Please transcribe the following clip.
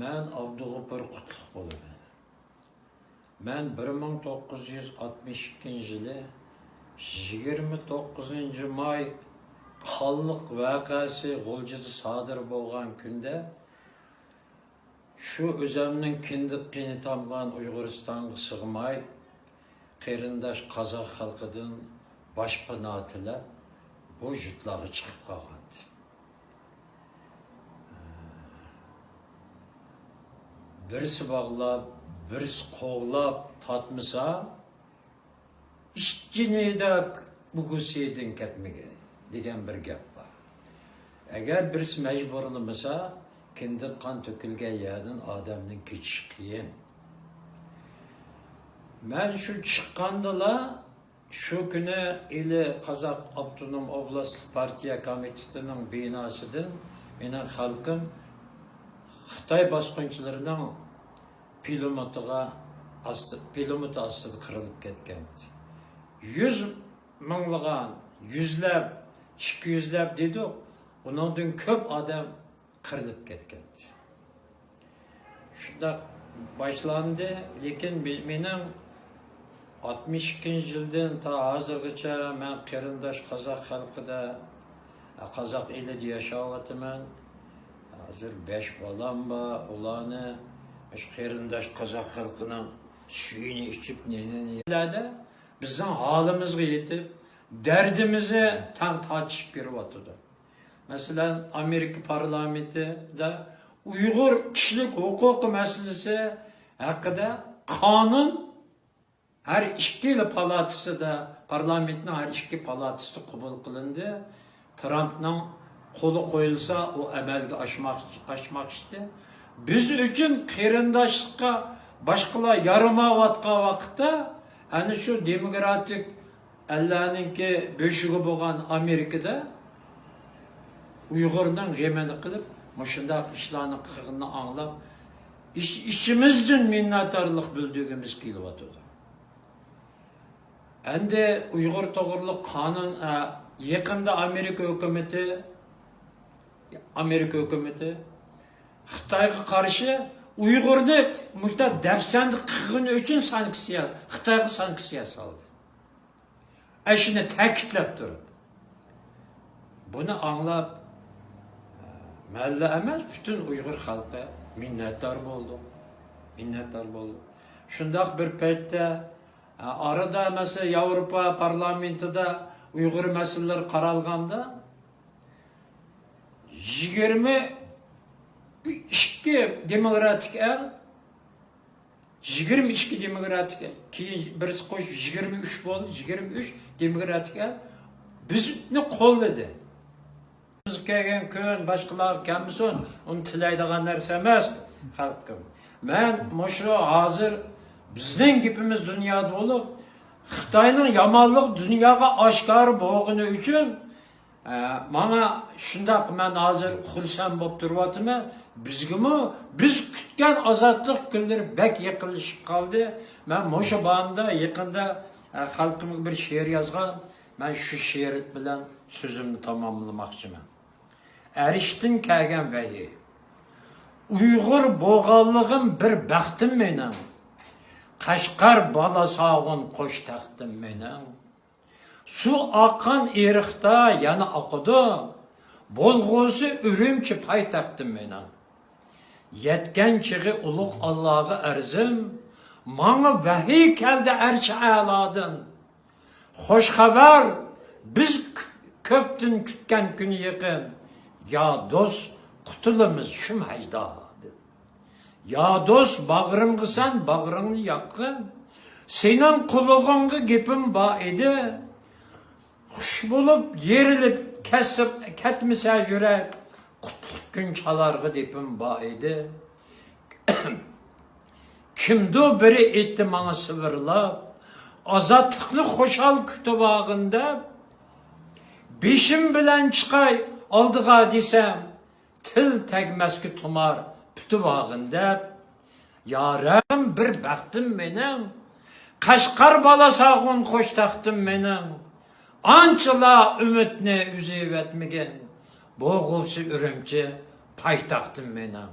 Ben Abdug'ufur Qutlug bo'laman. Ben 1962 yılı 29 may Xalliq vaqasi G'uljida sodir bo'lgan kunda shu o'zimning kindiqqini tamgan Uyg'uristonga sig'may qarindosh qozoq xalqidan boshpana tilab bu yurtlarga chiqib qolgandi. Birisi bağlab, birisi qo'g'lab tatmasa, ishchinida bugusiydin ketmagan degan bir gap bor. Agar birisi majburlamasa, kindiq qon to'kilgan yerdan odamning kechishi qiyin. Men shu chiqqandala shu kuni ili Qozoq Avtonom Oblast partiya komitetining binosidan mening xalqim Xitoy bosqinchilarining piloti ostida qirilib ketgan. 100 minglagan, yüzlab, 200lab dedik, undan ko'p odam qirilib ketgan. Shunda boshlandi, lekin mening 62 yildan ta hozirgacha men qarindosh qozoq xalqida, qozoq elida yashayapman. Hazır 5 balam var, ulanı, qarindosh qozoq xalqining suyini içip neyini bizden halimizga yetib, derdimizi tam tartışıp beriyotdi. Mesela Amerika parlamentida Uyg'ur kishilik huquqi masalasi haqida qonun her ikki palatasida, parlamentning her ikki palatasida qabul qilindi. Trumpning qo'li qo'yilsa o amalga oshmoqchi. Biz uchun qarindoshlikqa boshqalar yaramayotgan vaqtda ana shu demokratik Allah'ninki böşüğü bo'lgan Amerikada Uyg'urning g'amini qilib, shunday ishlarni qilganini anglab, ishimizdan minnatdorlik bildirgimiz kelyapti. Endi Uyg'ur to'g'riliq qonun yaqinda Amerika hukumati Xitoyga qarshi Uyg'urni muhtat dafsandi qilgani uchun Xitoyga sanksiya soldi. Shuni ta'kidlab turib, buni anglab mahalla emas, bütün Uyg'ur xalqi minnatdor bo'ldi. Shundoq bir paytda arada mesela Avrupa parlamentida Uyg'ur masalalar qaralganda 22 demokratik el, 22 demokratik el, keyin birisi qo'shib 23 bo'ldi, 23 demokratik el bizni qo'lladi. Biz kelgan kun boshqalar kelmasin, uni tilaydigan narsa emas xalqim. Men shu hozir bizning gapimiz dunyoda bo'lib, Xitoyning yomonlik dunyoga oshkor bo'lgani uchun mana shundoq men hozir xursand bo'lib turyapman. Biz kutgan ozodlik kunlari bak yaqinlashib qoldi. Men o'sha banda yaqinda xalqimga bir she'r yozgan. Men shu she'r bilan so'zimni tamomlamoqchiman. Erishdim kelgan vali. Uyg'ur bo'lganligim bir baxtim mening. Qashqar balasog'in qo'sh taxtim mening. Su akan eriqda yana oqidi. Bo'lg'usi Urumchi poytaxtim mening. Yetgan chig'i ulug' Allohga arzim, menga vahiy keldi arsh a'lodan. Xo'sh xabar biz ko'pdan kutgan kun yaqin. Ya do'st, qutulimiz shu majdodi. Ya do'st, bag'rimga sen bag'ringni yoqqin. Sening qulog'ingga gapim bor edi. Xush bo'lib yerilib kesib ketmasa yurak, qutlug kun chalarg'i depim bor edi. Kimdo biri aytdi menga sivirlab, ozodlikni xo'shal kutib olganda, beshim bilan chiqay oldiga desam, til tegmasga tumar putib olganda, yaram bir baxtim mening, Qashqar balasog'in qo'sh taxtim mening. Anchalar umidni uzib etmagan, bo'g'ilsi Urumchi poytaxtim mening.